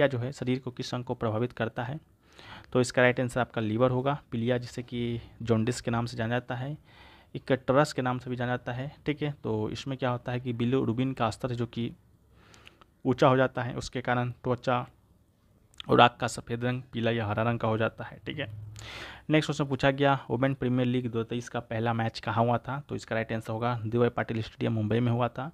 जो है शरीर को किस अंग को प्रभावित करता है। तो इसका राइट आंसर आपका लीवर होगा। पीलिया जिसे कि जॉन्डिस के नाम से जाना जाता है, इक्कटरस के नाम से भी जाना जाता है। ठीक है, तो इसमें क्या होता है कि बिलिरुबिन का स्तर जो कि ऊंचा हो जाता है, उसके कारण त्वचा और आँख का सफ़ेद रंग पीला या हरा रंग का हो जाता है। ठीक है, नेक्स्ट क्वेश्चन पूछा गया वुमेन प्रीमियर लीग 2023 का पहला मैच कहाँ हुआ था। तो इसका राइट आंसर होगा DY पाटिल स्टेडियम मुंबई में हुआ था।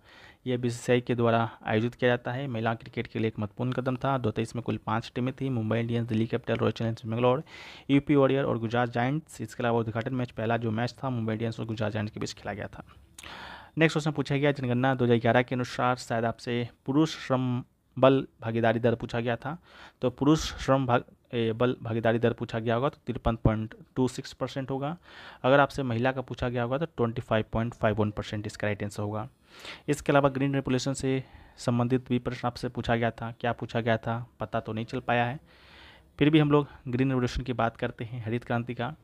यह BCCI के द्वारा आयोजित किया जाता है। महिला क्रिकेट के लिए एक महत्वपूर्ण कदम था। 2023 में कुल 5 टीमें थी, Mumbai Indians, Delhi capital, royal Challengers Bangalore, UP warrior और गुजरात जायंट्स। इसके अलावा उद्घाटन मैच पहला जो मैच था मुंबई इंडियंस और गुजरात जायंट्स के बीच खेला गया था। नेक्स्ट क्वेश्चन पूछा गया जनगणना 2011 के अनुसार शायद आपसे पुरुष श्रम बल भागीदारी दर पूछा गया था। तो पुरुष श्रम बल भागीदारी दर पूछा गया होगा तो 53.26% होगा। अगर आपसे महिला का पूछा गया होगा तो 25.51% इसका राइट आंसर होगा। इसके अलावा ग्रीन रेवोल्यूशन से संबंधित भी प्रश्न आपसे पूछा गया था। क्या पूछा गया था पता तो नहीं चल पाया है, फिर भी हम लोग ग्रीन रेवोल्यूशन की बात करते हैं, हरित क्रांति का।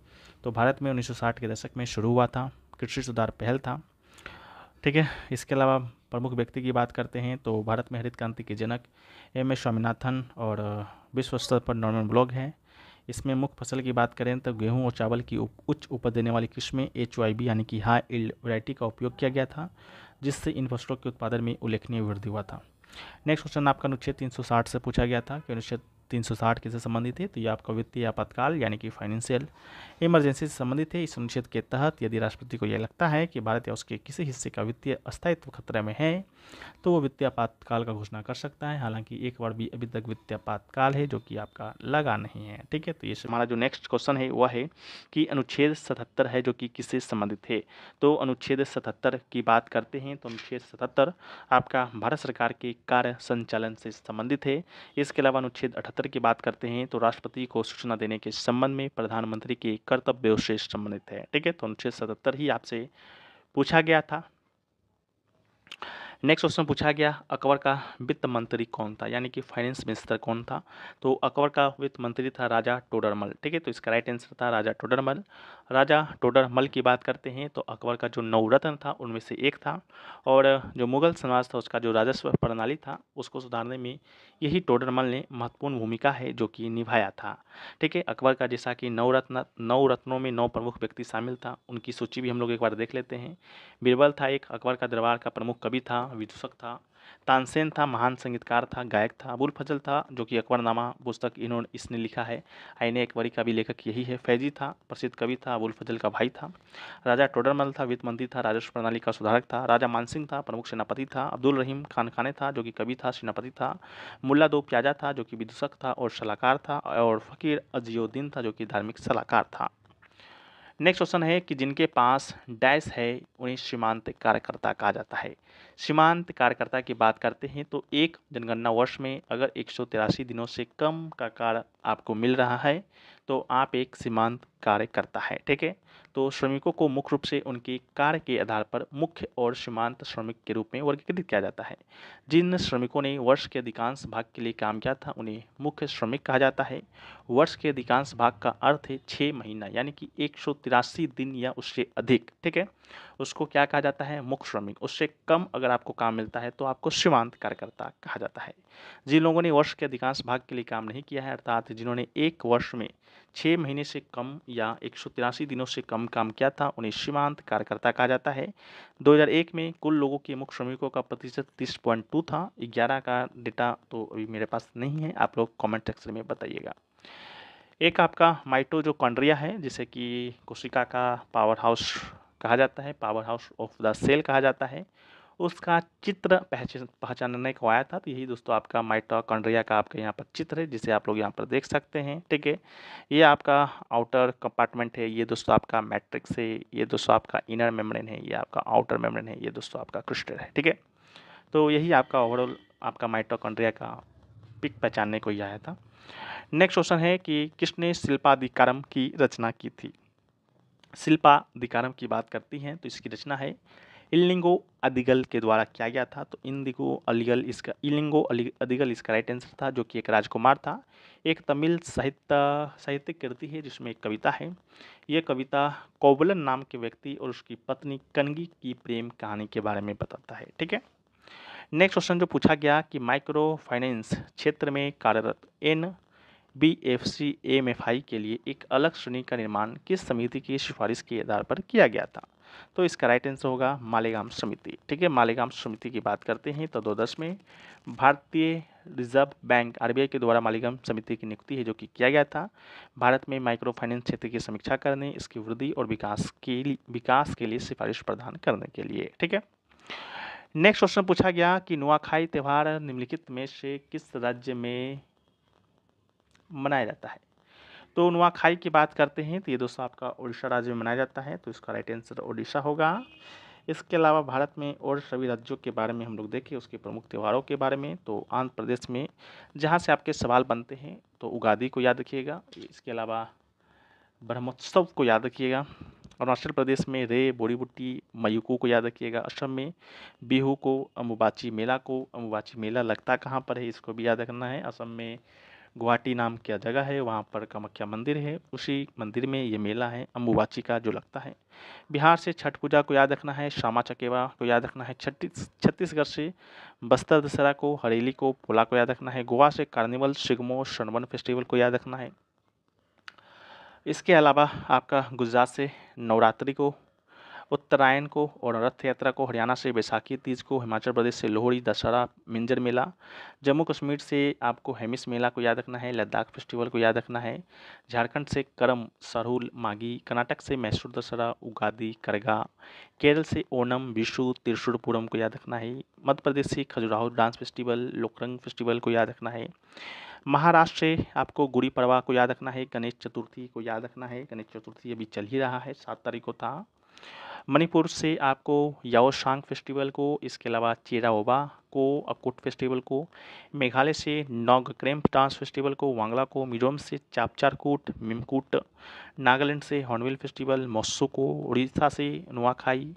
तो भारत में 1960 के दशक में शुरू हुआ था, कृषि सुधार पहल था। ठीक है, इसके अलावा प्रमुख व्यक्ति की बात करते हैं तो भारत में हरित क्रांति के जनक MS स्वामीनाथन और विश्व स्तर पर नॉर्मन ब्लॉग हैं। इसमें मुख्य फसल की बात करें तो गेहूं और चावल की उच्च उपज देने वाली किस्में HYB यानी कि हाई यील्ड वैरायटी का उपयोग किया गया था, जिससे इन फसलों के उत्पादन में उल्लेखनीय वृद्धि हुआ था। नेक्स्ट क्वेश्चन आपका अनुच्छेद 360 से पूछा गया था कि अनुच्छेद 360 किससे संबंधित है। तो ये आपका वित्तीय आपातकाल यानी कि फाइनेंशियल इमरजेंसी से संबंधित है। इस अनुच्छेद के तहत यदि राष्ट्रपति को यह लगता है कि भारत या उसके किसी हिस्से का वित्तीय अस्थायित्व खतरे में है तो वो वित्तीय आपातकाल का घोषणा कर सकता है। हालांकि एक बार भी अभी तक वित्तीय आपातकाल है जो कि आपका लगा नहीं है। ठीक है, तो ये हमारा जो नेक्स्ट क्वेश्चन है वह है कि अनुच्छेद 77 है जो कि किससे संबंधित है। तो अनुच्छेद 77 की बात करते हैं तो अनुच्छेद 77 आपका भारत सरकार के कार्य संचालन से संबंधित है। इसके अलावा अनुच्छेद 78 की बात करते हैं तो राष्ट्रपति को सूचना देने के संबंध में प्रधानमंत्री के कर्तव्यों से संबंधित है। ठीक है, तो अनुच्छेद 77 ही आपसे पूछा गया था। नेक्स्ट क्वेश्चन पूछा गया अकबर का वित्त मंत्री कौन था, यानी कि फाइनेंस मिनिस्टर कौन था। तो अकबर का वित्त मंत्री था राजा टोडरमल। ठीक है, तो इसका राइट आंसर था राजा टोडरमल। राजा टोडरमल की बात करते हैं तो अकबर का जो नवरत्न था उनमें से एक था और जो मुगल समाज था उसका जो राजस्व प्रणाली था उसको सुधारने में यही टोडरमल ने महत्वपूर्ण भूमिका है जो कि निभाया था। ठीक है, अकबर का जैसा कि नौ रत्नों में 9 प्रमुख व्यक्ति शामिल था, उनकी सूची भी हम लोग एक बार देख लेते हैं। बीरबल था एक, अकबर का दरबार का प्रमुख कवि था, विदूषक था। तानसेन था, महान संगीतकार था, गायक था। अबुल फजल था जो कि अकबरनामा पुस्तक इसने लिखा है, आईने अकबरी का भी लेखक यही है। फैजी था, प्रसिद्ध कवि था, अबुल फजल का भाई था। राजा टोडरमल था, वित्त मंत्री था, राजस्व प्रणाली का सुधारक था। राजा मानसिंह था, प्रमुख सेनापति था। अब्दुल रहीम खान खाने था जो कि कवि था, सेनापति था। मुल्ला दो प्याजा था जो कि विदूषक था और सलाहकार था। और फकीर अजियुद्दीन था जो कि धार्मिक सलाहकार था। नेक्स्ट क्वेश्चन है कि जिनके पास डैश है उन्हें सीमांत कार्यकर्ता कहा जाता है। सीमांत कार्यकर्ता की बात करते हैं तो एक जनगणना वर्ष में अगर 183 दिनों से कम का कार्य आपको मिल रहा है तो आप एक सीमांत कार्यकर्ता है। ठीक है, तो श्रमिकों को मुख्य रूप से उनके कार्य के आधार पर मुख्य और सीमांत श्रमिक के रूप में वर्गीकृत किया जाता है। जिन श्रमिकों ने वर्ष के अधिकांश भाग के लिए काम किया था उन्हें मुख्य श्रमिक कहा जाता है। वर्ष के अधिकांश भाग का अर्थ है 6 महीना यानी कि 183 दिन या उससे अधिक। ठीक है, उसको क्या कहा जाता है, मुख्य श्रमिक। उससे कम अगर आपको काम मिलता है तो आपको सीमांत कार्यकर्ता कहा जाता है। जिन लोगों ने वर्ष के अधिकांश भाग के लिए काम नहीं किया है, अर्थात जिन्होंने एक वर्ष में 6 महीने से कम या 183 दिनों से कम काम किया था, उन्हें सीमांत कार्यकर्ता कहा जाता है। 2001 में कुल लोगों के मुख्य श्रमिकों का प्रतिशत 30.2 था। 11 का डेटा तो अभी मेरे पास नहीं है, आप लोग कमेंट सेक्शन में बताइएगा। एक आपका माइटोकॉन्ड्रिया है, जिसे कि कोशिका का पावर हाउस कहा जाता है, power house of the cell कहा जाता है। उसका चित्र पहचानने को आया था। तो यही दोस्तों आपका माइटोकॉन्ड्रिया का आपके यहाँ पर चित्र है, जिसे आप लोग यहाँ पर देख सकते हैं। ठीक है, ये आपका आउटर कंपार्टमेंट है, ये दोस्तों आपका मैट्रिक्स है, ये दोस्तों आपका इनर मेम्ब्रेन है, ये आपका आउटर मेम्ब्रेन है, ये दोस्तों आपका क्रिस्टल है। ठीक है, तो यही आपका ओवरऑल आपका माइटोकॉन्ड्रिया का पिक पहचानने को ही आया था। नेक्स्ट क्वेश्चन है कि किसने शिल्पाधिकारम की रचना की थी। शिल्पाधिकारम की बात करती हैं तो इसकी रचना है इलिंगो अदिगल के द्वारा किया गया था। तो इलिंगो अदिगल इसका राइट आंसर था, जो कि एक राजकुमार था। एक तमिल साहित्यिक कृति है जिसमें एक कविता है। यह कविता कोवलन नाम के व्यक्ति और उसकी पत्नी कनगी की प्रेम कहानी के बारे में बताता है। ठीक है, नेक्स्ट क्वेश्चन जो पूछा गया कि माइक्रो फाइनेंस क्षेत्र में कार्यरत NBFC-MFI के लिए एक अलग श्रेणी का निर्माण किस समिति की सिफारिश के आधार पर किया गया था। तो इसका राइट आंसर होगा मालेगाम समिति। ठीक है, मालेगाम समिति की बात करते हैं तो 2010 में भारतीय रिजर्व बैंक RBI के द्वारा मालेगाम समिति की नियुक्ति है, जो कि किया गया था भारत में माइक्रो फाइनेंस क्षेत्र की समीक्षा करने, इसकी वृद्धि और विकास के लिए सिफारिश प्रदान करने के लिए। ठीक है, नेक्स्ट क्वेश्चन पूछा गया कि नुआखाई त्यौहार निम्नलिखित में से किस राज्य में मनाया जाता है। तो नुआखाई की बात करते हैं तो ये दोस्तों आपका उड़ीसा राज्य में मनाया जाता है, तो इसका राइट आंसर उड़ीसा होगा। इसके अलावा भारत में और सभी राज्यों के बारे में हम लोग देखें, उसके प्रमुख त्योहारों के बारे में, तो आंध्र प्रदेश में जहाँ से आपके सवाल बनते हैं तो उगादी को याद रखिएगा। इसके अलावा ब्रह्मोत्सव को याद रखिएगा। अरुणाचल प्रदेश में रे बोड़ीबुट्टी मयूकू को याद रखिएगा। असम में बिहू को, अम्बुबाची मेला लगता कहाँ पर है, इसको भी याद रखना है। असम में गुवाहाटी नाम क्या जगह है, वहाँ पर कामाख्या मंदिर है, उसी मंदिर में ये मेला है अम्बुबाची का जो लगता है। बिहार से छठ पूजा को याद रखना है, श्यामा चकेवा को याद रखना है। छत्तीसगढ़ से बस्तर दशहरा को, हरेली को, पोला को याद रखना है। गोवा से कार्निवल, सिग्मो, सनबर्न फेस्टिवल को याद रखना है। इसके अलावा आपका गुजरात से नवरात्रि को, उत्तरायण को और रथ यात्रा को, हरियाणा से बैसाखी तीज को, हिमाचल प्रदेश से लोहड़ी, दशहरा, मिंजर मेला, जम्मू कश्मीर से आपको हेमिस मेला को याद रखना है, लद्दाख फेस्टिवल को याद रखना है, झारखंड से करम, सरहुल, मागी, कर्नाटक से मैसूर दशहरा, उगादी, करगा, केरल से ओणम, विशु, त्रिशूरपुरम को याद रखना है, मध्य प्रदेश से Khajuraho dance festival, Lokrang festival को याद रखना है, महाराष्ट्र से आपको गुड़ी पड़वा को याद रखना है, गणेश चतुर्थी को याद रखना है, गणेश चतुर्थी अभी चल ही रहा है, 7 तारीख को था। मणिपुर से आपको याओशांग फेस्टिवल को, इसके अलावा चेराओबा को, अकुट फेस्टिवल को, मेघालय से नोगक्रेम डांस फेस्टिवल को, वांगला को, मिजोरम से चापचारकूट, मिमकूट, नागालैंड से हॉर्नबिल फेस्टिवल, मोस्सो को, उड़ीसा से नुआखाई,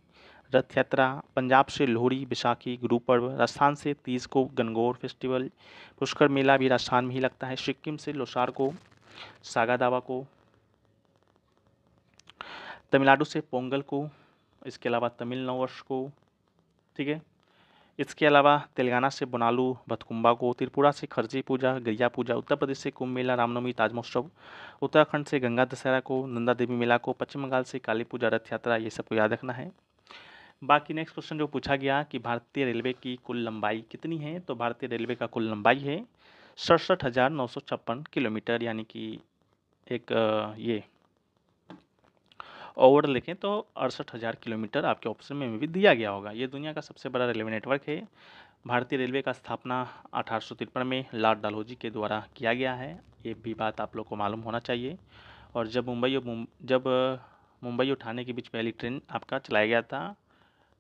रथ यात्रा, पंजाब से लोहड़ी, बैसाखी, गुरु पर्व, राजस्थान से तीज को, गणगौर फेस्टिवल, पुष्कर मेला भी राजस्थान में ही लगता है, सिक्किम से लोसार को, सागा दावा को, तमिलनाडु से पोंगल को, इसके अलावा तमिल नववर्ष को। ठीक है, इसके अलावा तेलंगाना से बोनालू बथकुम्बा को, त्रिपुरा से खर्जी पूजा, गैया पूजा, उत्तर प्रदेश से कुंभ मेला, रामनवमी, ताज महोत्सव, उत्तराखंड से गंगा दशहरा को, नंदा देवी मेला को, पश्चिम बंगाल से काली पूजा, रथ यात्रा, ये सबको याद रखना है। बाकी नेक्स्ट क्वेश्चन जो पूछा गया कि भारतीय रेलवे की कुल लंबाई कितनी है, तो भारतीय रेलवे का कुल लंबाई है 67,956 किलोमीटर, यानी कि एक ये ओवर लिखें तो 68,000 किलोमीटर आपके ऑप्शन में भी दिया गया होगा। ये दुनिया का सबसे बड़ा रेलवे नेटवर्क है। भारतीय रेलवे का स्थापना 1853 में लॉर्ड डलहौजी के द्वारा किया गया है, ये भी बात आप लोग को मालूम होना चाहिए। और जब मुंबई और ठाणे के बीच पहली ट्रेन आपका चलाया गया था,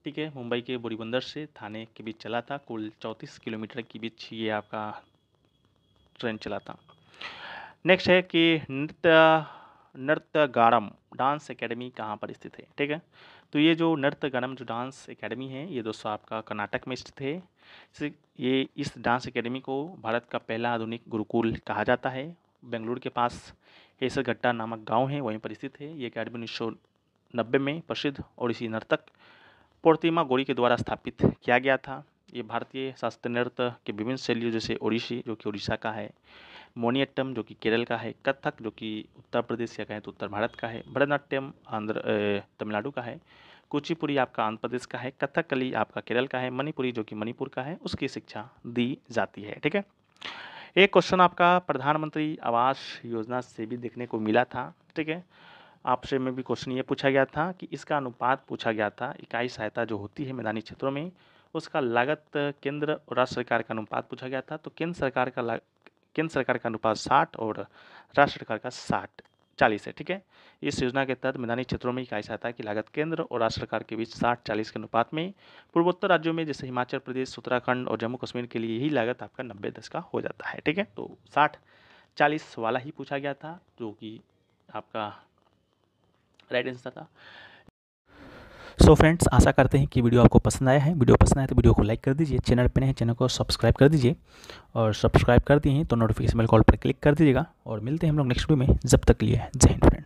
ठीक है, मुंबई के बोरीबंदर से ठाणे के बीच चला था, कुल 34 किलोमीटर के बीच ये आपका ट्रेन चला था। नेक्स्ट है कि नृत्यगानम डांस एकेडमी कहाँ पर स्थित है। ठीक है, तो ये जो नृत्यगानम जो डांस एकेडमी है, ये दोस्तों आपका कर्नाटक में स्थित है। ये इस डांस एकेडमी को भारत का पहला आधुनिक गुरुकुल कहा जाता है। बेंगलुरु के पास हेसरघट्टा नामक गांव है, वहीं पर स्थित है। ये एकेडमी 1990 में प्रसिद्ध ओडिसी नर्तक पूर्णिमा गौरी के द्वारा स्थापित किया गया था। ये भारतीय शास्त्रीय नृत्य के विभिन्न शैलियों जैसे ओडिसी जो कि उड़ीसा का है, मोनियट्टम जो कि केरल का है, कथक जो कि उत्तर प्रदेश या कहें तो उत्तर भारत का है, भरतनाट्यम तमिलनाडु का है, कुचिपुड़ी आपका आंध्र प्रदेश का है, कथकली आपका केरल का है, मणिपुरी जो कि मणिपुर का है, उसकी शिक्षा दी जाती है। ठीक है, एक क्वेश्चन आपका प्रधानमंत्री आवास योजना से भी देखने को मिला था। ठीक है, आपसे में भी क्वेश्चन ये पूछा गया था कि इसका अनुपात पूछा गया था, इकाई सहायता जो होती है मैदानी क्षेत्रों में उसका लागत केंद्र और राज्य सरकार का अनुपात पूछा गया था। तो केंद्र सरकार का अनुपात 60 और राज्य सरकार का 40 है। ठीक है, इस योजना के तहत मैदानी क्षेत्रों में इकाई सहायता की लागत केंद्र और राज्य सरकार के बीच 60-40 के अनुपात में, पूर्वोत्तर राज्यों में जैसे हिमाचल प्रदेश, उत्तराखंड और जम्मू कश्मीर के लिए यही लागत आपका 90-10 का हो जाता है। ठीक है, तो 60-40 वाला ही पूछा गया था जो कि आपका राइट आंसर था। सो फ्रेंड्स, आशा करते हैं कि वीडियो आपको पसंद आया है। वीडियो पसंद आया तो वीडियो को लाइक कर दीजिए, चैनल पे नए हैं चैनल को सब्सक्राइब कर दीजिए, और सब्सक्राइब कर दिए हैं तो नोटिफिकेशन बेल कॉल पर क्लिक कर दीजिएगा। और मिलते हैं हम लोग नेक्स्ट वीडियो में, जब तक के लिए जय हिंद फ्रेंड्स।